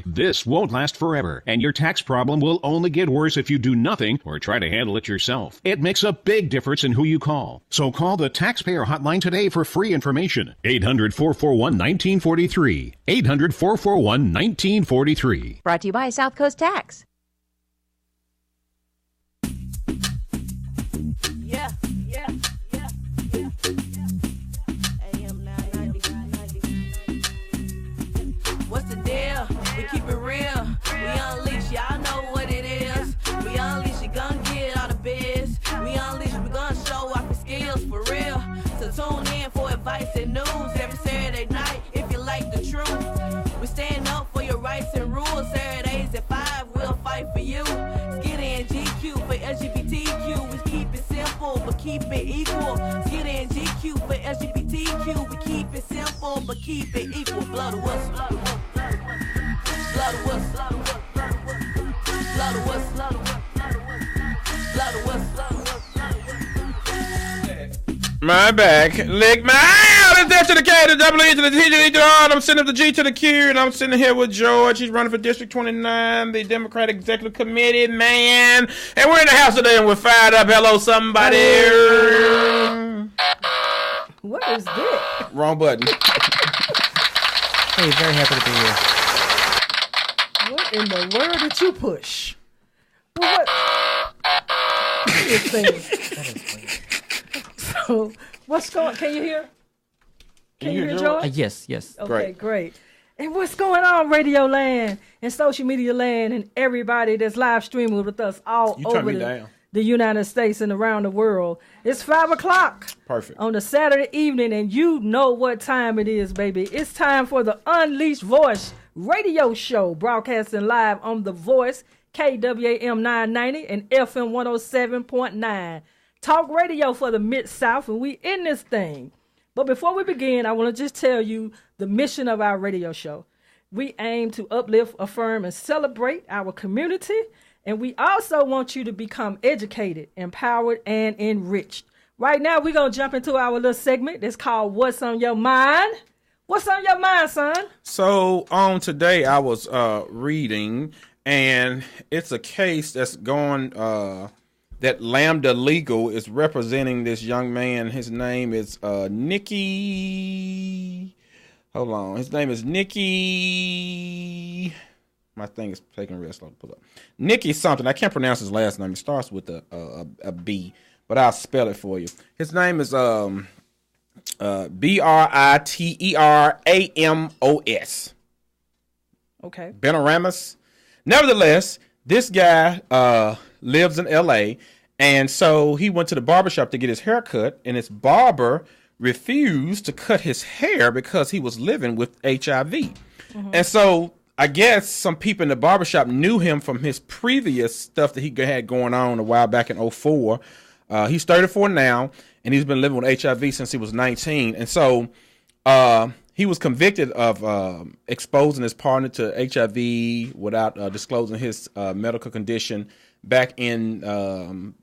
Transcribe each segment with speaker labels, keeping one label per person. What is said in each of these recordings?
Speaker 1: worry, this won't last forever, and your tax problem will only get worse if you do nothing or try to handle it yourself. It makes a big difference in who you call. So call the Taxpayer Hotline today for free information. 800-441-1943. 800-441-1943.
Speaker 2: Brought to you by South Coast Tax.
Speaker 3: Yeah. AM 990. What's the deal? We keep it real. We unleash, y'all know what it is. We unleash, you gonna get all the biz. We unleash, we gonna show off your skills for real. So tune in for advice and news every Saturday night if you like the truth. We stand up for your rights and rules. Saturdays at 5, we'll fight for you. Skitty and GQ for LGBTQ. We keep it simple, but keep it equal. Skitty and GQ for LGBTQ. We keep it simple, but keep it equal. Blow the whistle. Blow the whistle. Blow the whistle. Blow the whistle.
Speaker 4: My back, lick my out. It's F to the K, the double E to the T to the E to the R. I'm sitting up the G to the Q, and I'm sitting here with George. He's running for District 29, the Democratic Executive Committee man. And we're in the house today, and we're fired up. Hello, somebody.
Speaker 5: What is this?
Speaker 4: Wrong button.
Speaker 6: Hey, very happy to be here.
Speaker 5: What in the world did you push? Well, what? This thing. That is weird. So, what's going? Can you hear? Can you hear, George?
Speaker 6: Yes.
Speaker 5: Okay, great. And what's going on, Radio Land and social media land and everybody that's live streaming with us all over the United States and around the world? It's 5 o'clock.
Speaker 4: Perfect.
Speaker 5: On a Saturday evening, and you know what time it is, baby. It's time for the Unleashed Voice radio show, broadcasting live on The Voice, KWAM 990 and FM 107.9. Talk radio for the Mid-South, and we in this thing. But before we begin, I want to just tell you the mission of our radio show. We aim to uplift, affirm, and celebrate our community, and we also want you to become educated, empowered, and enriched. Right now, we're going to jump into our little segment that's called What's on Your Mind? What's on your mind, son?
Speaker 4: So, today I was reading, and it's a case that's going... that Lambda Legal is representing this young man. His name is Nicky. Hold on. His name is Nicky. My thing is taking real slow to pull up. Nicky something. I can't pronounce his last name. It starts with a B, but I'll spell it for you. His name is Briteramos.
Speaker 5: Okay.
Speaker 4: Benaramas. Nevertheless, this guy lives in L.A., and so he went to the barbershop to get his hair cut, and his barber refused to cut his hair because he was living with HIV. Mm-hmm. And so I guess some people in the barbershop knew him from his previous stuff that he had going on a while back in 2004. He's 34 now, and he's been living with HIV since he was 19. And so he was convicted of exposing his partner to HIV without disclosing his medical condition back in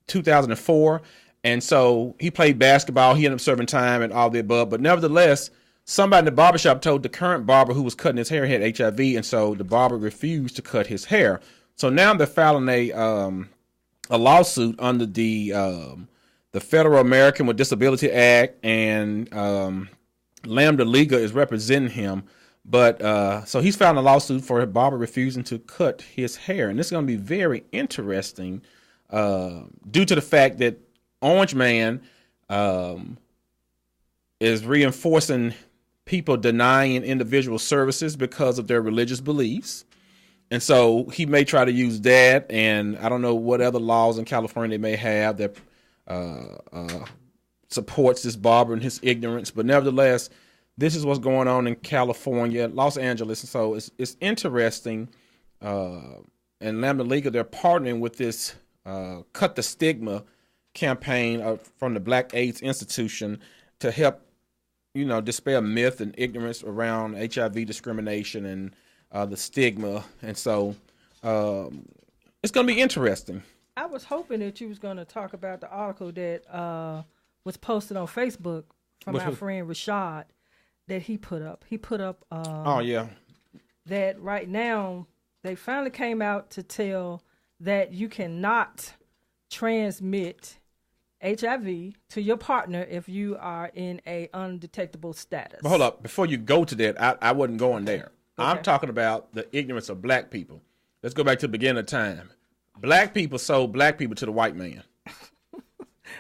Speaker 4: 2004. And so he played basketball. He ended up serving time and all the above. But nevertheless, somebody in the barbershop told the current barber who was cutting his hair had HIV, and so the barber refused to cut his hair. So now they're filing a lawsuit under the Federal American with Disability Act, and Lambda Legal is representing him. But so he's filing a lawsuit for a barber refusing to cut his hair. And this is going to be very interesting due to the fact that Orange Man is reinforcing people denying individual services because of their religious beliefs. And so he may try to use that, and I don't know what other laws in California they may have that supports this barber and his ignorance. But nevertheless, this is what's going on in California, Los Angeles. And so it's interesting. And Lambda Legal, they're partnering with this Cut the Stigma campaign from the Black AIDS Institution to help, dispel myth and ignorance around HIV discrimination and the stigma. And so it's going to be interesting.
Speaker 5: I was hoping that you was going to talk about the article that was posted on Facebook from our friend Rashad that he put up. He put up.
Speaker 4: Oh, yeah.
Speaker 5: that right now they finally came out to tell that you cannot transmit HIV to your partner if you are in a undetectable status.
Speaker 4: But hold up, before you go to that, I wasn't going there.
Speaker 5: Okay.
Speaker 4: I'm talking about the ignorance of black people. Let's go back to the beginning of time. Black people sold black people to the white man.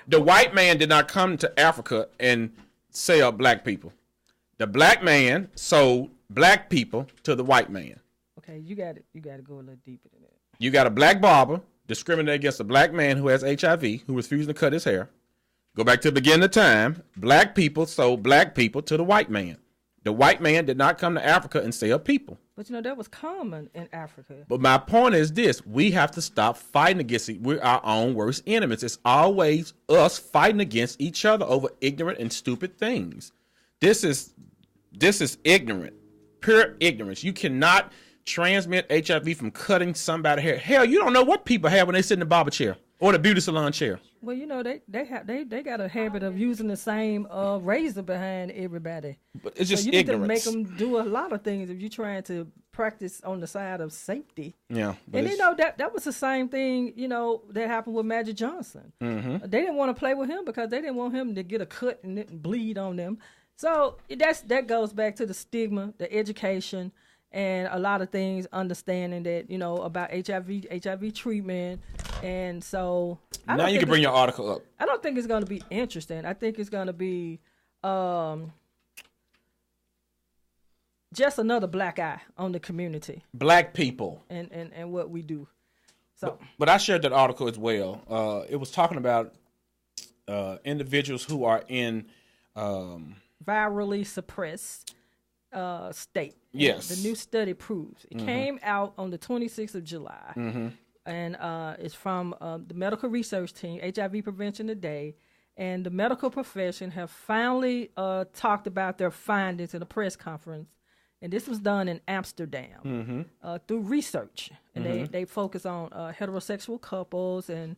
Speaker 4: The white man did not come to Africa and sell black people. The black man sold black people to the white man.
Speaker 5: Okay, you got it. You got to go a little deeper than that.
Speaker 4: You got a black barber discriminating against a black man who has HIV, who refused to cut his hair. Go back to the beginning of time. Black people sold black people to the white man. The white man did not come to Africa and sell people.
Speaker 5: But that was common in Africa.
Speaker 4: But my point is this: we have to stop fighting against it. We're our own worst enemies. It's always us fighting against each other over ignorant and stupid things. This is ignorant, pure ignorance. You cannot transmit HIV from cutting somebody's hair. Hell, you don't know what people have when they sit in the barber chair or the beauty salon chair.
Speaker 5: Well, they got a habit of using the same razor behind everybody.
Speaker 4: But it's just
Speaker 5: so you
Speaker 4: ignorance.
Speaker 5: need to make them do a lot of things if you're trying to practice on the side of safety.
Speaker 4: Yeah,
Speaker 5: and that was the same thing that happened with Magic Johnson.
Speaker 4: Mm-hmm.
Speaker 5: They didn't want to play with him because they didn't want him to get a cut and bleed on them. So that goes back to the stigma, the education, and a lot of things, understanding that, about HIV treatment. And so
Speaker 4: now you can bring your article up.
Speaker 5: I don't think it's going to be interesting. I think it's going to be just another black eye on the community.
Speaker 4: Black people.
Speaker 5: And what we do. So,
Speaker 4: but I shared that article as well. It was talking about individuals who are in
Speaker 5: virally suppressed state.
Speaker 4: Yes.
Speaker 5: The new study proves. It came out on the 26th of July.
Speaker 4: Mm-hmm.
Speaker 5: And it's from the medical research team, HIV Prevention Today. And the medical profession have finally talked about their findings in a press conference. And this was done in Amsterdam through research. And they focus on heterosexual couples and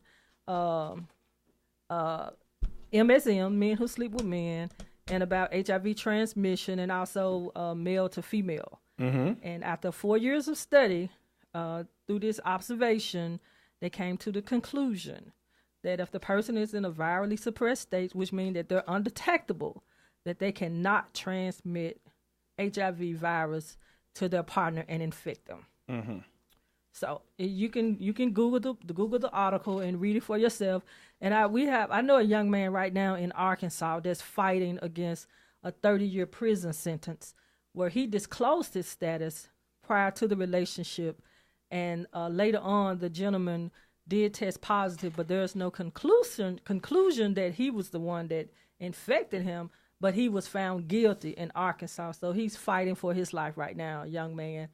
Speaker 5: MSM, men who sleep with men, and about HIV transmission and also male to female. And after 4 years of study, through this observation, they came to the conclusion that if the person is in a virally suppressed state, which means that they're undetectable, that they cannot transmit HIV virus to their partner and infect them. So you can Google the article and read it for yourself. And I know a young man right now in Arkansas that's fighting against a 30-year prison sentence where he disclosed his status prior to the relationship, and later on the gentleman did test positive, but there's no conclusion that he was the one that infected him, but he was found guilty in Arkansas. So he's fighting for his life right now, a young man.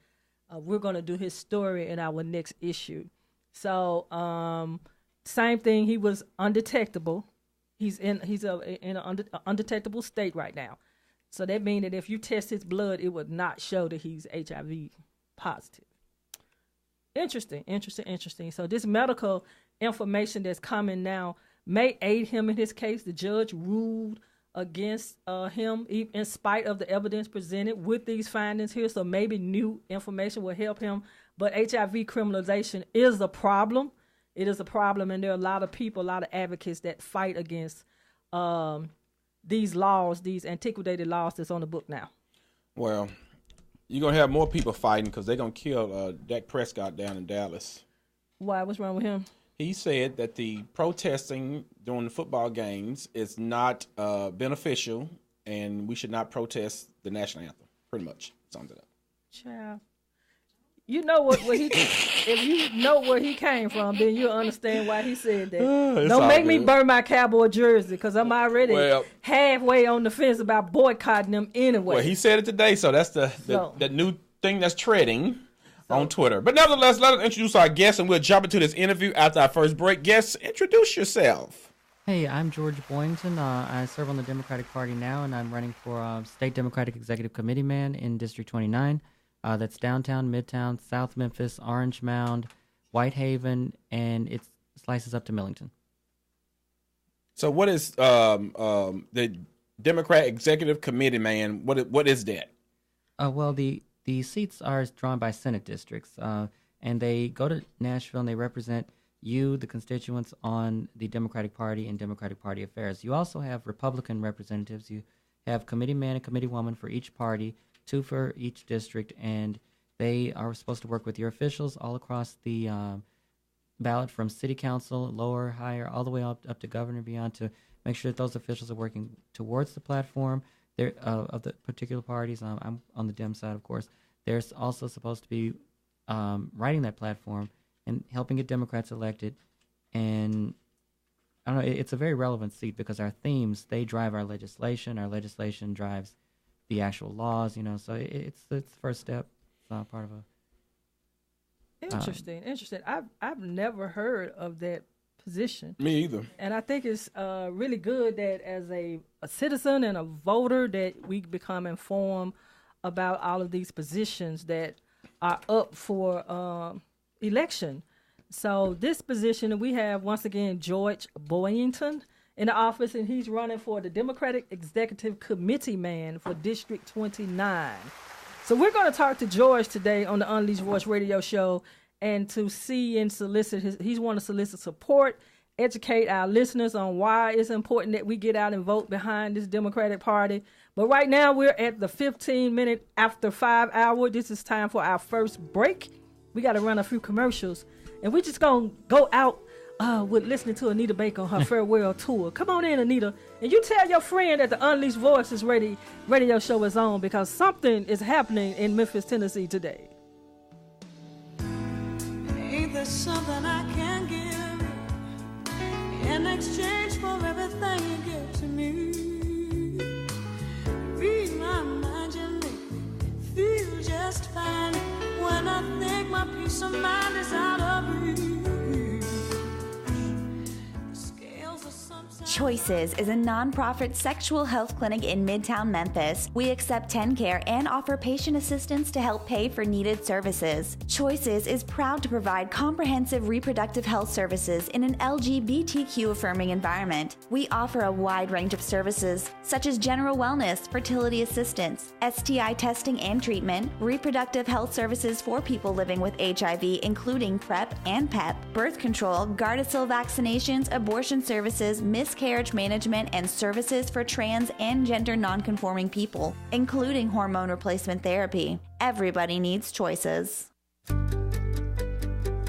Speaker 5: We're going to do his story in our next issue. So same thing, he was undetectable. He's in an undetectable state right now. So that means that if you test his blood, it would not show that he's HIV positive. Interesting. So this medical information that's coming now may aid him in his case. The judge ruled against him in spite of the evidence presented with these findings here. So maybe new information will help him. But HIV criminalization is a problem. It is a problem, and there are a lot of people, a lot of advocates that fight against these laws, these antiquated laws that's on the book now.
Speaker 4: Well, you're going to have more people fighting because they're going to kill Dak Prescott down in Dallas.
Speaker 5: Why? What's wrong with him?
Speaker 4: He said that the protesting during the football games is not beneficial, and we should not protest the national anthem. Pretty much sums it up.
Speaker 5: Child. You know what he if you know where he came from, then you'll understand why he said that. Don't make me burn my Cowboy jersey, because I'm already halfway on the fence about boycotting them anyway.
Speaker 4: Well, he said it today, so that's the new thing that's trending on Twitter. But nevertheless, let us introduce our guest, and we'll jump into this interview after our first break. Guests, introduce yourself.
Speaker 6: Hey, I'm George Boyington. I serve on the Democratic Party now, and I'm running for State Democratic Executive Committeeman in District 29. That's downtown, midtown, South Memphis, Orange Mound, Whitehaven, and it slices up to Millington.
Speaker 4: So what is the Democrat Executive Committee, man? What is that?
Speaker 6: Well, the the seats are drawn by Senate districts, and they go to Nashville and they represent you, the constituents, on the Democratic Party and Democratic Party affairs. You also have Republican representatives. You have committeeman and committeewoman for each party, 2 for each district, and they are supposed to work with your officials all across the ballot, from city council, lower, higher, all the way up to governor and beyond, to make sure that those officials are working towards the platform of the particular parties. I'm on the Dem side, of course. They're also supposed to be writing that platform and helping get Democrats elected. And I don't know, it's a very relevant seat because our themes, they drive our legislation. Our legislation drives the actual laws, so it's the first step. It's not part of a...
Speaker 5: Interesting. I've never heard of that position.
Speaker 4: Me either.
Speaker 5: And I think it's really good that as a citizen and a voter that we become informed about all of these positions that are up for election. So this position, we have, once again, George Boyington in the office, and he's running for the Democratic Executive Committeeman for District 29. So we're going to talk to George today on the Unleashed Voice radio show, and to see and solicit he's want to solicit support, educate our listeners on why it's important that we get out and vote behind this Democratic Party. But right now we're at the 15-minute after 5 hour. This is time for our first break. We got to run a few commercials, and we're just going to go out with listening to Anita Baker on her farewell tour. Come on in, Anita, and you tell your friend that the Unleashed Voices radio show is on, because something is happening in Memphis, Tennessee today.
Speaker 2: Ain't there something I can give in exchange for everything you give to me? Read my mind, you make me feel just fine when I think my peace of mind is out of reach.
Speaker 7: Choices is a nonprofit sexual health clinic in Midtown Memphis. We accept TennCare and offer patient assistance to help pay for needed services. Choices is proud to provide comprehensive reproductive health services in an LGBTQ-affirming environment. We offer a wide range of services, such as general wellness, fertility assistance, STI testing and treatment, reproductive health services for people living with HIV, including PrEP and PEP, birth control, Gardasil vaccinations, abortion services, miscarriage management, and services for trans and gender nonconforming people, including hormone replacement therapy. Everybody needs choices.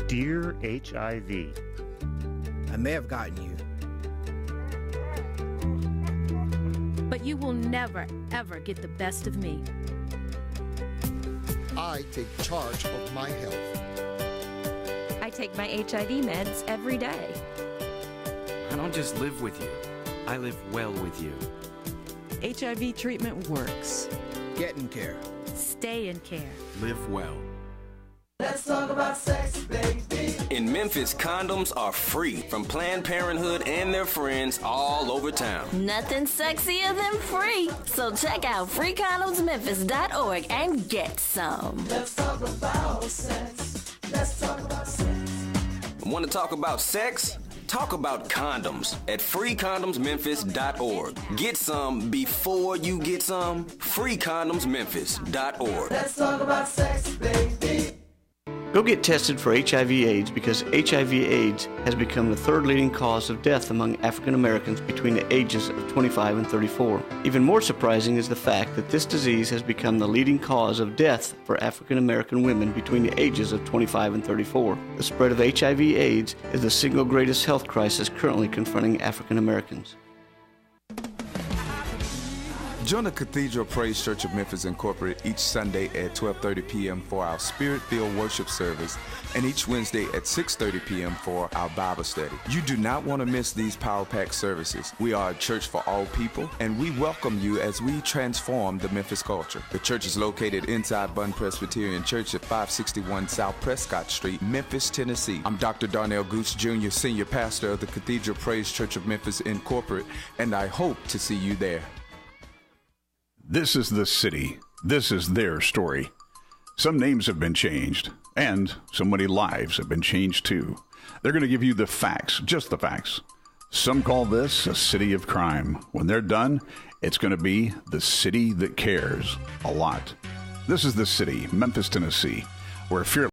Speaker 8: Dear HIV,
Speaker 9: I may have gotten you,
Speaker 10: but you will never, ever get the best of me.
Speaker 11: I take charge of my health.
Speaker 12: I take my HIV meds every day.
Speaker 13: I don't just live with you, I live well with you.
Speaker 14: HIV treatment works.
Speaker 9: Get in care.
Speaker 10: Stay in care.
Speaker 13: Live well.
Speaker 2: Let's talk about sex, baby.
Speaker 15: In Memphis, condoms are free from Planned Parenthood and their friends all over town.
Speaker 16: Nothing sexier than free. So check out freecondomsmemphis.org and get some.
Speaker 2: Let's talk about sex. Let's talk about sex.
Speaker 15: Want to talk about sex? Talk about condoms at freecondomsmemphis.org. Get some before you get some. freecondomsmemphis.org.
Speaker 2: Let's talk about sex, baby.
Speaker 17: Go get tested for HIV/AIDS because HIV/AIDS has become the third leading cause of death among African Americans between the ages of 25 and 34. Even more surprising is the fact that this disease has become the leading cause of death for African American women between the ages of 25 and 34. The spread of HIV/AIDS is the single greatest health crisis currently confronting African Americans.
Speaker 18: Join the Cathedral Praise Church of Memphis Incorporated each Sunday at 12:30 p.m. for our Spirit-Filled Worship Service and each Wednesday at 6:30 p.m. for our Bible study. You do not want to miss these power-packed services. We are a church for all people, and we welcome you as we transform the Memphis culture. The church is located inside Bunn Presbyterian Church at 561 South Prescott Street, Memphis, Tennessee. I'm Dr. Darnell Gooch Jr., Senior Pastor of the Cathedral Praise Church of Memphis Incorporated, and I hope to see you there.
Speaker 19: This is the city. This is their story. Some names have been changed, and so many lives have been changed too. They're going to give you the facts, just the facts. Some call this a city of crime. When they're done, it's going to be the city that cares a lot. This is the city, Memphis, Tennessee, where fear